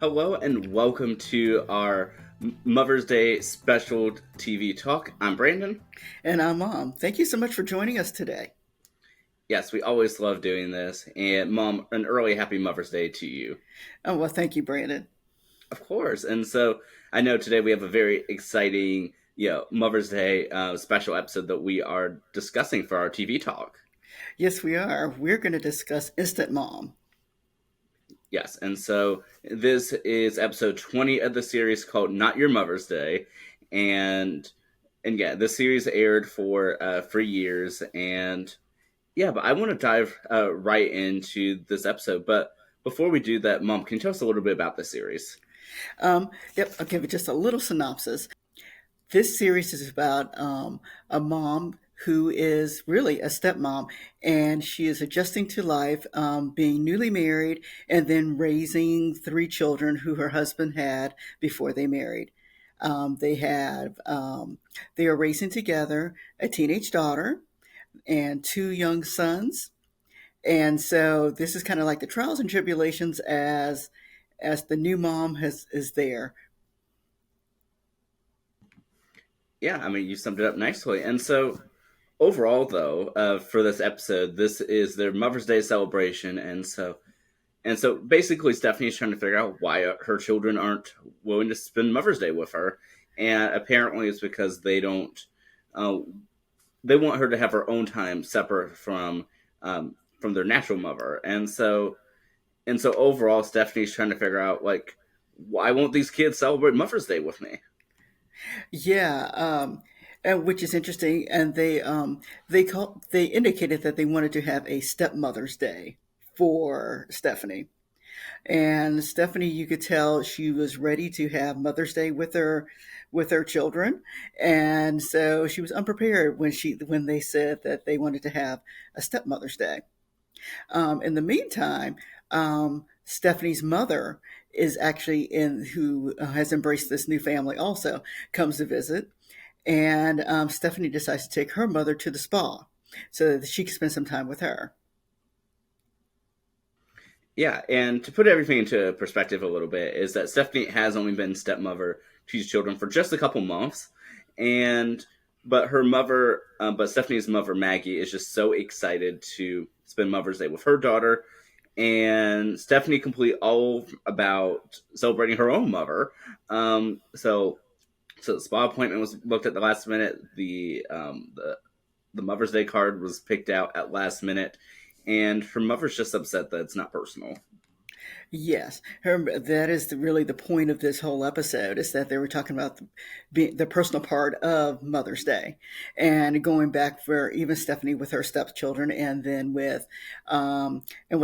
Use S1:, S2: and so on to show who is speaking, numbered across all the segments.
S1: Hello and welcome to our Mother's Day special TV talk. I'm Brandon.
S2: And I'm Mom. Thank you so much for joining us today.
S1: Yes, we always love doing this. And Mom, an early happy Mother's Day to you.
S2: Oh, well, thank you, Brandon.
S1: Of course. And so I know today we have a very exciting, Mother's Day special episode that we are discussing for our TV talk.
S2: Yes, we are. We're going to discuss Instant Mom.
S1: Yes, and so this is episode 20 of the series called Not Your Mother's Day. And yeah, this series aired for years, and yeah, but I want to dive right into this episode. But before we do that, Mom, can you tell us a little bit about the series?
S2: Yep, I'll give you just a little synopsis. This series is about a mom who is really a stepmom, and she is adjusting to life, being newly married, and then raising three children who her husband had before they married. They have they are raising together a teenage daughter and two young sons. And so this is kind of like the trials and tribulations as the new mom has is there.
S1: Yeah, I mean, you summed it up nicely. And so overall, though, for this episode, this is their Mother's Day celebration, and so basically, Stephanie's trying to figure out why her children aren't willing to spend Mother's Day with her, and apparently it's because they don't. Uh, they want her to have her own time separate from their natural mother, and so overall, Stephanie's trying to figure out like why won't these kids celebrate Mother's Day with me?
S2: Yeah, and which is interesting. And they indicated that they wanted to have a stepmother's day for Stephanie. And Stephanie, you could tell she was ready to have Mother's Day with her children, and so she was unprepared when they said that they wanted to have a stepmother's day. In the meantime, Stephanie's mother is actually in who has embraced this new family also comes to visit, and Stephanie decides to take her mother to the spa so that she can spend some time with her.
S1: Yeah, and to put everything into perspective a little bit, is that Stephanie has only been stepmother to these children for just a couple months, and but Stephanie's mother Maggie is just so excited to spend Mother's Day with her daughter, and Stephanie completely all about celebrating her own mother. So the spa appointment was booked at the last minute. The Mother's Day card was picked out at last minute, and her mother's just upset that it's not personal.
S2: Yes, that is really the point of this whole episode is that they were talking about the personal part of Mother's Day and going back for even Stephanie with her stepchildren and then with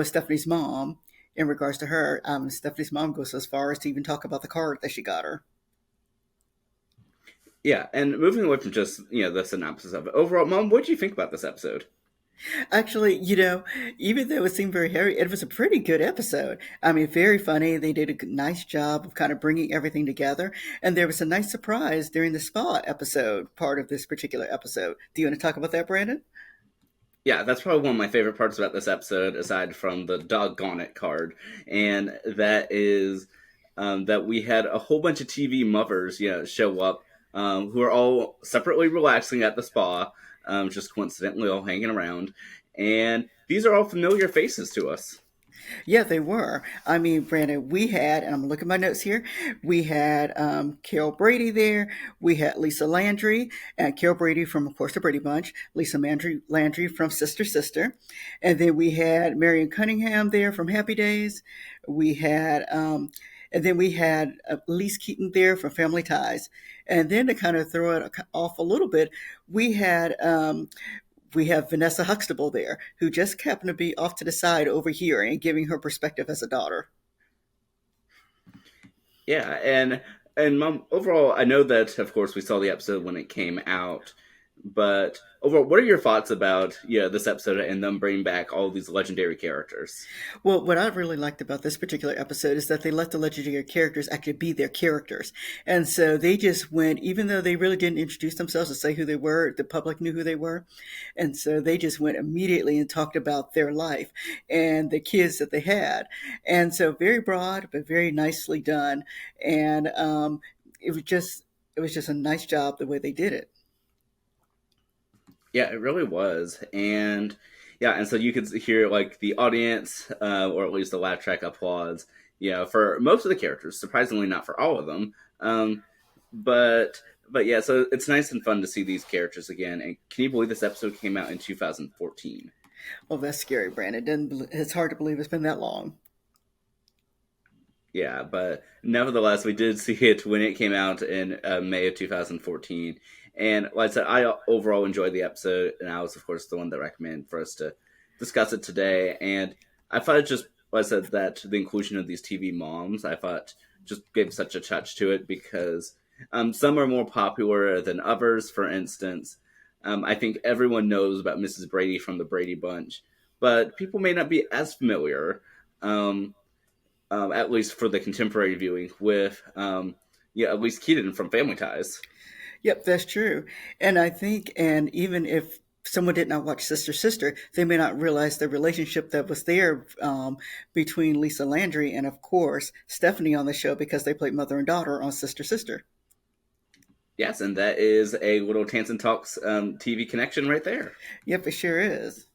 S2: Stephanie's mom in regards to her. Stephanie's mom goes as far as to even talk about the card that she got her.
S1: Yeah, and moving away from just the synopsis of it, overall, Mom, what do you think about this episode?
S2: Actually, even though it seemed very hairy, it was a pretty good episode. I mean, very funny. They did a nice job of kind of bringing everything together. And there was a nice surprise during the spa episode, part of this particular episode. Do you want to talk about that, Brandon?
S1: Yeah, that's probably one of my favorite parts about this episode, aside from the doggone it card, and that is that we had a whole bunch of TV mothers, show up, who are all separately relaxing at the spa, just coincidentally all hanging around, and these are all familiar faces to us.
S2: Yeah, they were. I mean, Brandon, we had, and I'm looking at my notes here, we had Carol Brady there. We had Lisa Landry, and Carol Brady from, of course, the Brady Bunch. Lisa Landry from Sister Sister. And then we had Marion Cunningham there from Happy Days. We had, and then we had Elise Keaton there from Family Ties. And then to kind of throw it off a little bit, we had we have Vanessa Huxtable there, who just happened to be off to the side over here and giving her perspective as a daughter.
S1: Yeah, and Mom, overall, I know that of course we saw the episode when it came out, But overall, what are your thoughts about this episode and them bringing back all these legendary characters?
S2: Well, what I really liked about this particular episode is that they let the legendary characters actually be their characters. And so they just went, even though they really didn't introduce themselves and say who they were, the public knew who they were. And so they just went immediately and talked about their life and the kids that they had. And so very broad, but very nicely done. And it was just, it was just a nice job the way they did it.
S1: Yeah, it really was, and yeah, and so you could hear like the audience, or at least the laugh track applause, for most of the characters. Surprisingly, not for all of them. But but yeah, so it's nice and fun to see these characters again. And can you believe this episode came out in 2014?
S2: Oh, that's scary, Brandon. It's hard to believe it's been that long.
S1: Yeah, but nevertheless, we did see it when it came out in May of 2014. And like I said, I overall enjoyed the episode, and I was, of course, the one that recommended for us to discuss it today. And I thought it just, like I said, that the inclusion of these TV moms, I thought just gave such a touch to it because some are more popular than others. For instance, I think everyone knows about Mrs. Brady from the Brady Bunch, but people may not be as familiar. Um, at least for the contemporary viewing, with at least Keaton from Family Ties.
S2: Yep, that's true. And I think, and even if someone did not watch Sister Sister, they may not realize the relationship that was there between Lisa Landry and, of course, Stephanie on the show because they played mother and daughter on Sister Sister.
S1: Yes, and that is a little Tansson Talks TV connection right there.
S2: Yep, it sure is.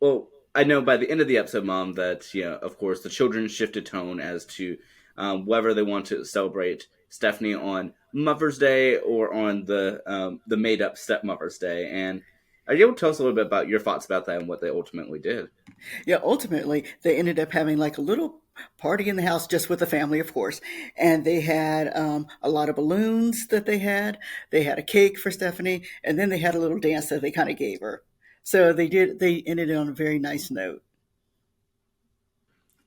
S1: Well, I know by the end of the episode, Mom, that of course, the children shifted tone as to whether they want to celebrate Stephanie on Mother's Day or on the made up stepmother's day. And are you able to tell us a little bit about your thoughts about that and what they ultimately did?
S2: Yeah, ultimately, they ended up having like a little party in the house just with the family, of course. And they had a lot of balloons that they had. They had a cake for Stephanie, and then they had a little dance that they kind of gave her. So they ended it on a very nice note.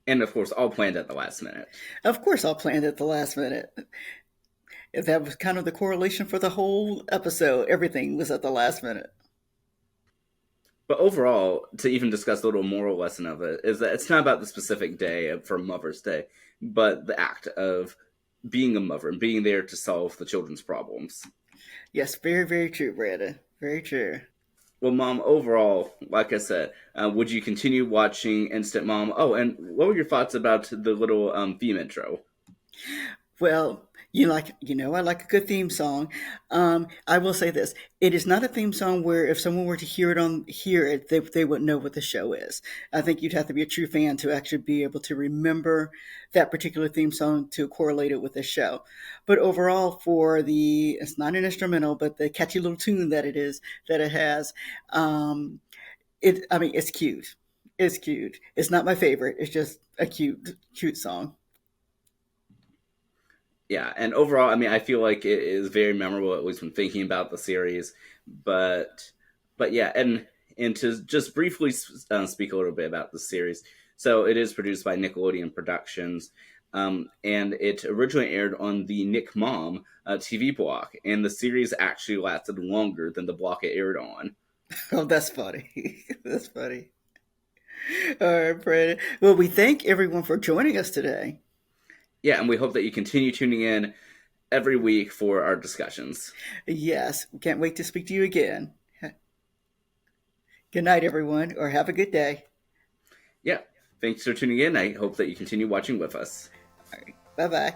S1: And of course, all planned at the last minute.
S2: Of course, I'll plan it at the last minute. That was kind of the correlation for the whole episode. Everything was at the last minute.
S1: But overall, to even discuss the little moral lesson of it, is that it's not about the specific day for Mother's Day, but the act of being a mother and being there to solve the children's problems.
S2: Yes, very, very true, Brandon. Very true.
S1: Well, Mom, overall, like I said, would you continue watching Instant Mom? Oh, and what were your thoughts about the little theme intro?
S2: Well, I like a good theme song. I will say this: it is not a theme song where if someone were to hear it, they would know what the show is. I think you'd have to be a true fan to actually be able to remember that particular theme song to correlate it with the show. But overall, it's not an instrumental, but the catchy little tune that it has, I mean, it's cute. It's cute. It's not my favorite. It's just a cute song.
S1: Yeah, and overall, I mean, I feel like it is very memorable, at least when thinking about the series. But, but yeah, and to just briefly speak a little bit about the series. So it is produced by Nickelodeon Productions, and it originally aired on the Nick Mom TV block, and the series actually lasted longer than the block it aired on.
S2: Oh, that's funny. That's funny. All right, Brandon. Well, we thank everyone for joining us today.
S1: Yeah, and we hope that you continue tuning in every week for our discussions.
S2: Yes, can't wait to speak to you again. Good night, everyone, or have a good day.
S1: Yeah, thanks for tuning in. I hope that you continue watching with us.
S2: All right, bye bye.